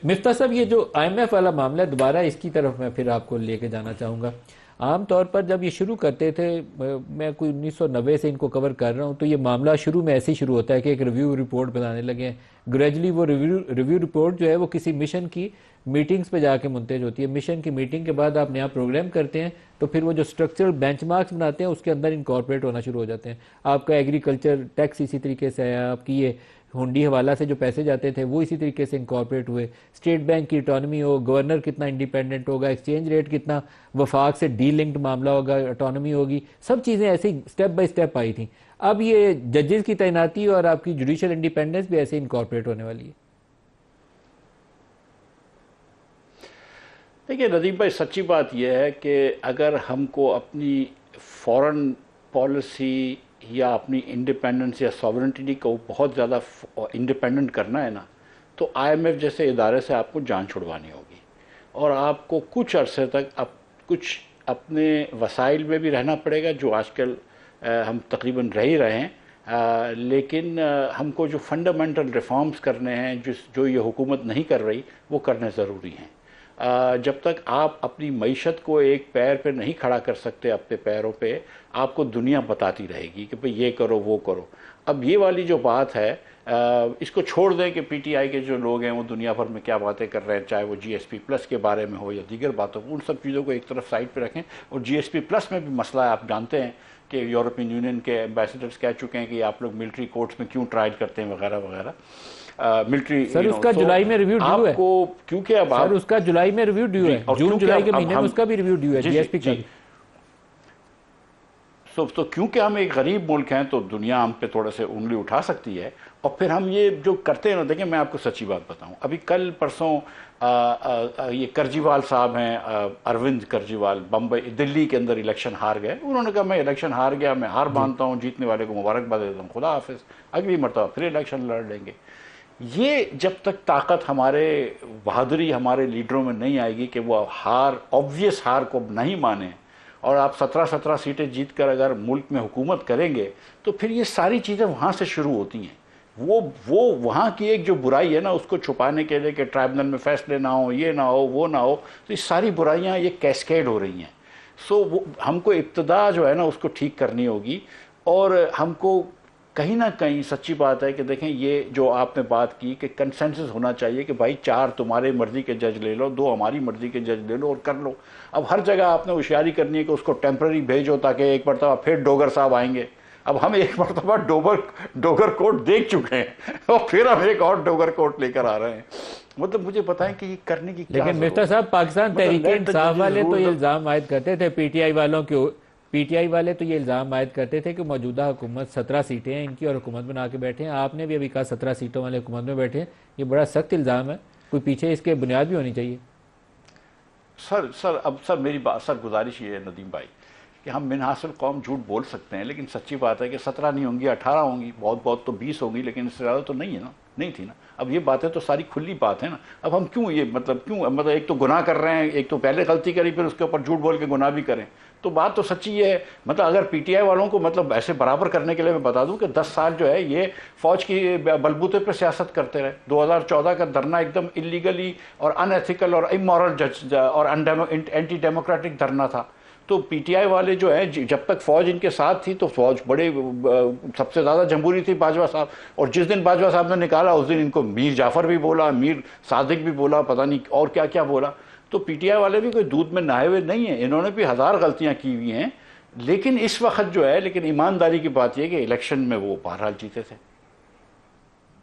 مفتاح صاحب، یہ جو آئی ایم ایف والا معاملہ ہے، دوبارہ اس کی طرف میں پھر آپ کو لے کے جانا چاہوں گا. عام طور پر جب یہ شروع کرتے تھے، میں کوئی 1990 سے ان کو کور کر رہا ہوں، تو یہ معاملہ شروع میں ایسے ہی شروع ہوتا ہے کہ ایک ریویو رپورٹ بنانے لگے ہیں. گریجولی وہ ریویو رپورٹ جو ہے وہ کسی مشن کی میٹنگز پہ جا کے منتج ہوتی ہے. مشن کی میٹنگ کے بعد آپ نیا پروگرام کرتے ہیں تو پھر وہ جو اسٹرکچرل بینچ مارکس بناتے ہیں اس کے اندر انکارپوریٹ ہونا شروع ہو جاتے ہیں. آپ کا ایگریکلچر ٹیکس اسی طریقے سے ہے، آپ کی یہ ہنڈی حوالہ سے جو پیسے جاتے تھے وہ اسی طریقے سے انکارپوریٹ ہوئے. اسٹیٹ بینک کی اٹانومی ہو، گورنر کتنا انڈیپینڈنٹ ہوگا، ایکسچینج ریٹ کتنا وفاق سے ڈی لنکڈ معاملہ ہوگا، اٹانومی ہوگی، سب چیزیں ایسے ہی سٹیپ بائی سٹیپ آئی تھیں. اب یہ ججز کی تعیناتی اور آپ کی جوڈیشل انڈیپینڈنس بھی ایسے انکارپوریٹ ہونے والی ہے. دیکھیے ندیم بھائی، سچی بات یہ ہے کہ اگر ہم کو اپنی فورن پالیسی یا اپنی انڈیپینڈنس یا ساورنٹی کو بہت زیادہ انڈیپینڈنٹ کرنا ہے نا، تو آئی ایم ایف جیسے ادارے سے آپ کو جان چھڑوانی ہوگی، اور آپ کو کچھ عرصے تک کچھ اپنے وسائل میں بھی رہنا پڑے گا، جو آج کل ہم تقریباً رہ ہی رہے ہیں، لیکن ہم کو جو فنڈامنٹل ریفارمز کرنے ہیں جو یہ حکومت نہیں کر رہی، وہ کرنے ضروری ہیں. جب تک آپ اپنی معیشت کو ایک پیر پہ نہیں کھڑا کر سکتے، اپنے پیروں پہ، آپ کو دنیا بتاتی رہے گی کہ بھئی یہ کرو وہ کرو. اب یہ والی جو بات ہے، اس کو چھوڑ دیں کہ پی ٹی آئی کے جو لوگ ہیں وہ دنیا بھر میں کیا باتیں کر رہے ہیں، چاہے وہ جی ایس پی پلس کے بارے میں ہو یا دیگر باتوں، ان سب چیزوں کو ایک طرف سائڈ پہ رکھیں. اور جی ایس پی پلس میں بھی مسئلہ ہے، آپ جانتے ہیں کہ یورپین یونین کے ایمبیسڈرز کہہ چکے ہیں کہ آپ لوگ ملٹری کورٹس میں کیوں ٹرائل کرتے ہیں وغیرہ وغیرہ. ملٹری سر اس کا جولائی میں ریویو ڈیو ہے. آپ کو کیونکہ اب سر اس کا جولائی میں ریویو ڈیو ہے، جون جولائی کے مہینے میں اس کا بھی ریویو ڈیو ہے جی ایس پی کا. تو کیونکہ ہم ایک غریب ملک ہیں تو دنیا ہم پہ تھوڑے سے انگلی اٹھا سکتی ہے. اور پھر ہم یہ جو کرتے ہیں نا، دیکھیں میں آپ کو سچی بات بتاؤں، ابھی کل پرسوں یہ کرجیوال صاحب ہیں، اروند کرجیوال، بمبئی دلی کے اندر الیکشن ہار گئے. انہوں نے کہا میں الیکشن ہار گیا، میں ہار مانتا ہوں، جیتنے والے کو مبارکباد دیتا ہوں، خدا حافظ، اگلی مرتبہ پھر الیکشن لڑ لیں گے. یہ جب تک طاقت ہمارے بہادری ہمارے لیڈروں میں نہیں آئے گی کہ وہ آبویس ہار کو نہیں مانیں، اور آپ 17 سیٹیں جیت کر اگر ملک میں حکومت کریں گے تو پھر یہ ساری چیزیں وہاں سے شروع ہوتی ہیں. وہ وہاں کی ایک جو برائی ہے نا، اس کو چھپانے کے لیے کہ ٹرائبنل میں فیصلے نہ ہوں، یہ نہ ہو وہ نہ ہو، تو یہ ساری برائیاں یہ کیسکیڈ ہو رہی ہیں. ہم کو ابتدا جو ہے نا اس کو ٹھیک کرنی ہوگی. اور ہم کو کہیں نہ کہیں سچی بات ہے کہ دیکھیں یہ جو آپ نے بات کی کہ کنسنسس ہونا چاہیے کہ بھائی 4 تمہارے مرضی کے جج لے لو، 2 ہماری مرضی کے جج لے لو اور کر لو. اب ہر جگہ آپ نے ہوشیاری کرنی ہے کہ اس کو ٹیمپرری بھیجو تاکہ ایک مرتبہ پھر ڈوگر صاحب آئیں گے. اب ہم ایک مرتبہ ڈوگر کوٹ دیکھ چکے ہیں اور پھر ہم ایک اور ڈوگر کوٹ لے کر آ رہے ہیں. مطلب مجھے بتائیں کہ یہ کرنے کی کیا لیکن مفتاح صاحب، پاکستان تحریک انصاف والے تو یہ الزام عائد کرتے تھے، پی ٹی آئی والے تو یہ الزام عائد کرتے تھے کہ موجودہ حکومت 17 سیٹیں ہیں ان کی اور حکومت بنا کے بیٹھے ہیں. آپ نے بھی ابھی کہا 17 سیٹوں والے حکومت میں بیٹھے ہیں. یہ بڑا سخت الزام ہے، کوئی پیچھے اس کے بنیاد بھی ہونی چاہیے. سر میری بات گزارش یہ ہے ندیم بھائی کہ ہم من حاصل قوم جھوٹ بول سکتے ہیں، لیکن سچی بات ہے کہ 17 نہیں ہوں گی، 18 ہوں گی، بہت تو 20 ہوں گی، لیکن اس سے زیادہ تو نہیں تھی نا. اب یہ باتیں تو ساری کھلی بات ہے نا. اب ہم کیوں ایک تو گناہ کر رہے ہیں، ایک تو پہلے غلطی کری پھر اس کے اوپر جھوٹ بول کے گناہ بھی کریں. تو بات تو سچی یہ ہے. اگر پی ٹی آئی والوں کو ایسے برابر کرنے کے لیے میں بتا دوں کہ 10 سال جو ہے یہ فوج کی بلبوتے پہ سیاست کرتے رہے. 2014 کا دھرنا ایک دم انلیگلی اور ان ایتھیکل اور امورل اور اینٹی ڈیموکریٹک دھرنا تھا. تو پی ٹی آئی والے جو ہیں، جب تک فوج ان کے ساتھ تھی تو فوج بڑے سب سے زیادہ جمہوری تھی باجوہ صاحب. اور جس دن باجوہ صاحب نے نکالا اس دن ان کو میر جعفر بھی بولا، میر صادق بھی بولا، پتہ نہیں اور کیا کیا بولا. تو پی ٹی آئی والے بھی کوئی دودھ میں نہائے ہوئے نہیں ہیں، انہوں نے بھی 1000 غلطیاں کی ہوئی ہیں. لیکن اس وقت جو ہے، لیکن ایمانداری کی بات یہ ہے کہ الیکشن میں وہ بہرحال جیتے تھے.